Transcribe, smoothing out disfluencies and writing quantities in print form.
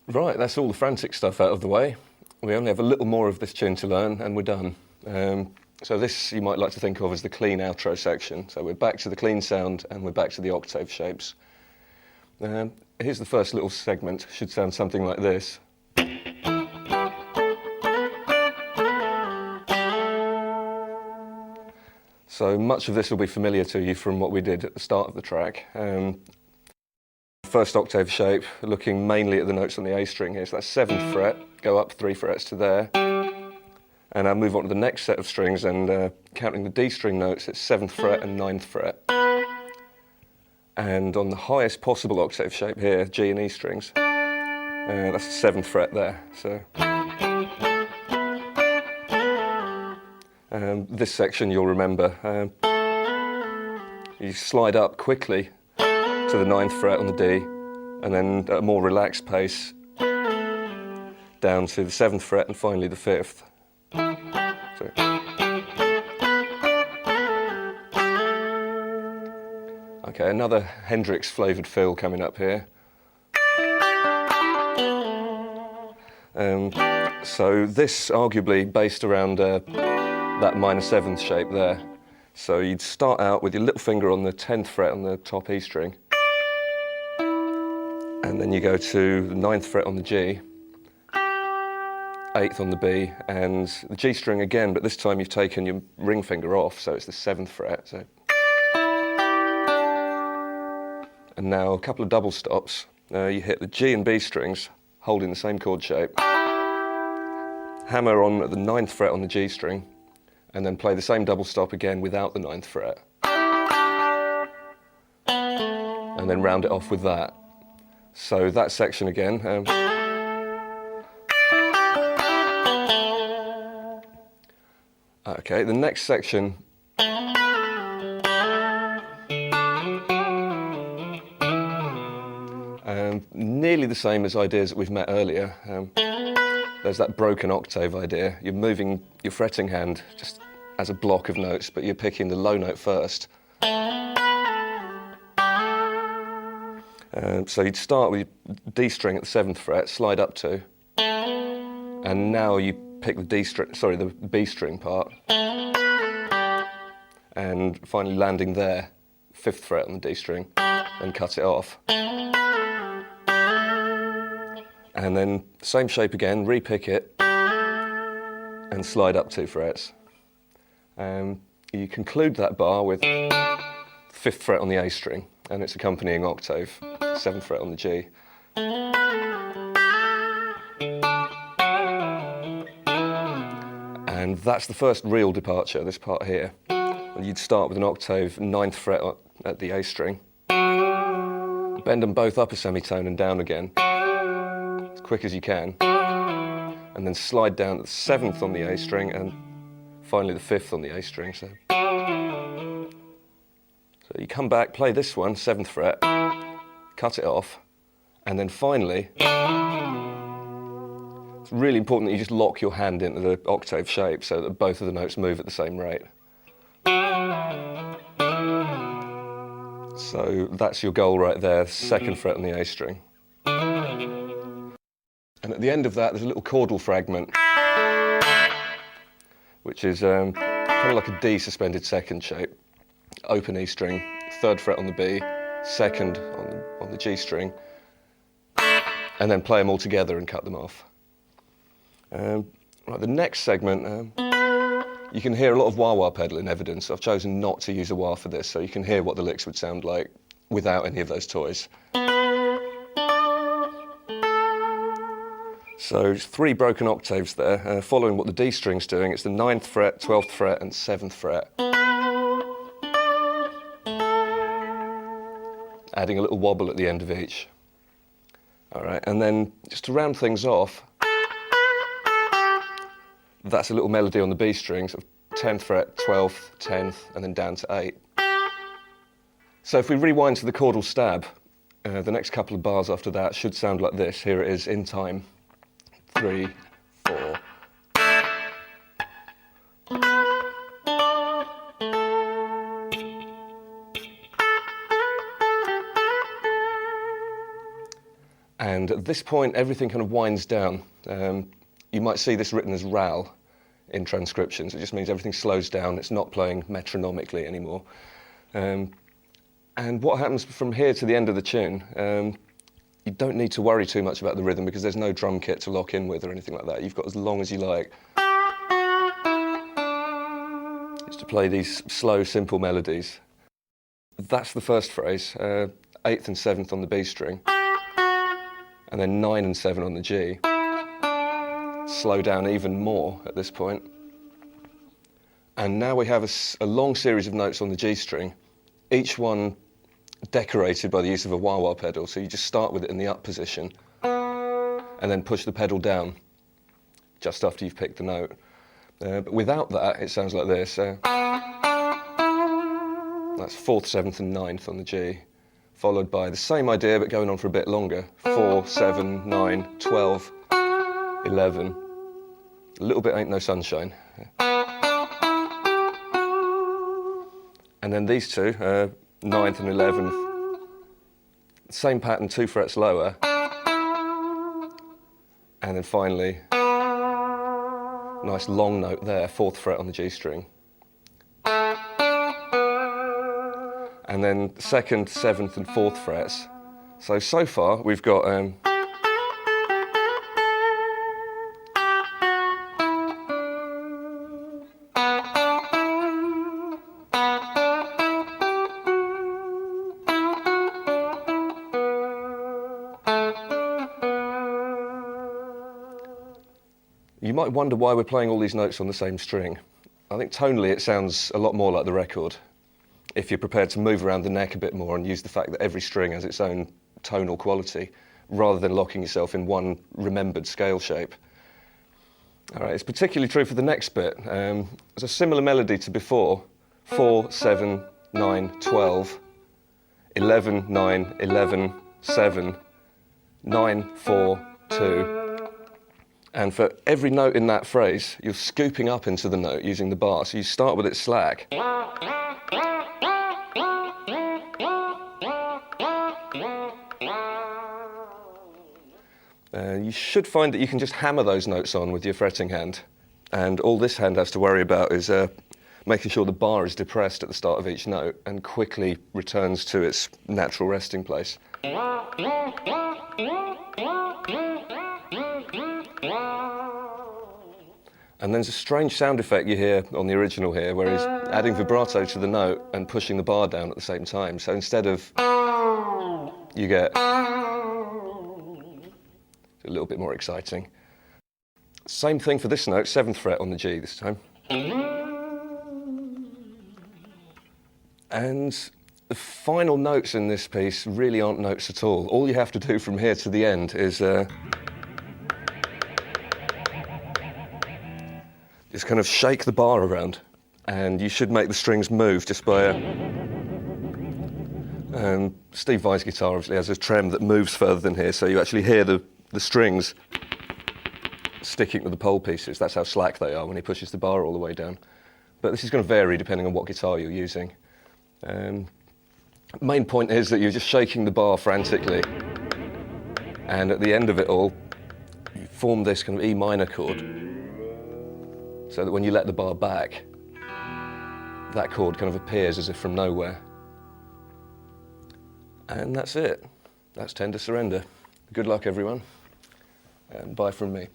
Right, that's all the frantic stuff out of the way. We only have a little more of this tune to learn and we're done. So this you might like to think of as the clean outro section. So we're back to the clean sound and we're back to the octave shapes. Here's the first little segment. Should sound something like this. So much of this will be familiar to you from what we did at the start of the track. First octave shape, looking mainly at the notes on the A string here, so that's 7th fret, go up 3 frets to there. And I'll move on to the next set of strings and counting the D string notes, it's 7th fret and 9th fret. And on the highest possible octave shape here, G and E strings, that's the 7th fret there. So this section you'll remember, you slide up quickly to the 9th fret on the D, and then at a more relaxed pace down to the 7th fret and finally the 5th. So. Okay, another Hendrix flavoured fill coming up here. So this arguably based around that minor 7th shape there. So you'd start out with your little finger on the 10th fret on the top E string, and then you go to the 9th fret on the G, 8th on the B, and the G string again, but this time you've taken your ring finger off, so it's the 7th fret. So. And now a couple of double stops. You hit the G and B strings, holding the same chord shape, hammer on at the 9th fret on the G string, and then play the same double stop again without the 9th fret. And then round it off with that. So that section again. Okay, the next section nearly the same as ideas that we've met earlier. There's that broken octave idea. You're moving your fretting hand just as a block of notes, but you're picking the low note first. So you'd start with D string at the 7th fret, slide up to, and now you pick the the B string part, and finally landing there, 5th fret on the D string, and cut it off. And then same shape again, re-pick it, and slide up 2 frets. You conclude that bar with 5th fret on the A string, and its accompanying octave, 7th fret on the G. And that's the first real departure, this part here. You'd start with an octave, 9th fret at the A string, bend them both up a semitone and down again, as quick as you can, and then slide down to the 7th on the A string and finally the 5th on the A string. So you come back, play this one, 7th fret, cut it off, and then finally, it's really important that you just lock your hand into the octave shape so that both of the notes move at the same rate. So that's your goal right there, 2nd fret on the A string. And at the end of that, there's a little chordal fragment, which is kind of like a D suspended 2nd shape. Open E string, 3rd fret on the B, 2nd on the G string, and then play them all together and cut them off. Right, the next segment, you can hear a lot of wah-wah pedal in evidence. I've chosen not to use a wah for this, so you can hear what the licks would sound like without any of those toys. So 3 broken octaves there, following what the D string's doing. It's the 9th fret, 12th fret, and 7th fret. Adding a little wobble at the end of each. All right, and then just to round things off, that's a little melody on the B strings of 10th fret, 12th, 10th, and then down to 8. So if we rewind to the chordal stab, the next couple of bars after that should sound like this. Here it is in time. 3, 4. And at this point, everything kind of winds down. You might see this written as RAL in transcriptions. It just means everything slows down. It's not playing metronomically anymore. And what happens from here to the end of the tune, you don't need to worry too much about the rhythm because there's no drum kit to lock in with or anything like that. You've got as long as you like. Just to play these slow, simple melodies. That's the first phrase, 8th and 7th on the B string, and then 9 and 7 on the G. Slow down even more at this point. And now we have a long series of notes on the G string, each one decorated by the use of a wah-wah pedal. So you just start with it in the up position and then push the pedal down just after you've picked the note. But without that, it sounds like this. That's 4th, 7th and 9th on the G, followed by the same idea but going on for a bit longer. 4, 7, 9, 12, 11. A little bit Ain't No Sunshine. And then these two, 9th and 11th, same pattern, 2 frets lower. And then finally, nice long note there, 4th fret on the G string. And then 2nd, 7th and 4th frets. So far we've got you might wonder why we're playing all these notes on the same string. I think tonally it sounds a lot more like the record, if you're prepared to move around the neck a bit more and use the fact that every string has its own tonal quality, rather than locking yourself in one remembered scale shape. All right, it's particularly true for the next bit. It's a similar melody to before, 4, 7, 9, 12, 11, 9, 11, 7, 9, 4, 2. And for every note in that phrase, you're scooping up into the note using the bar. So you start with it slack. You should find that you can just hammer those notes on with your fretting hand. And all this hand has to worry about is making sure the bar is depressed at the start of each note and quickly returns to its natural resting place. And there's a strange sound effect you hear on the original here, where he's adding vibrato to the note and pushing the bar down at the same time. So instead of, you get a little bit more exciting. Same thing for this note, 7th fret on the G this time. And the final notes in this piece really aren't notes at all. All you have to do from here to the end is just kind of shake the bar around, and you should make the strings move just by Steve Vai's guitar obviously has a trem that moves further than here, so you actually hear the strings sticking to the pole pieces. That's how slack they are when he pushes the bar all the way down. But this is going to vary depending on what guitar you're using. Main point is that you're just shaking the bar frantically, and at the end of it all, you form this kind of E minor chord, so that when you let the bar back, that chord kind of appears as if from nowhere. And that's it. That's Tender Surrender. Good luck, everyone, and bye from me.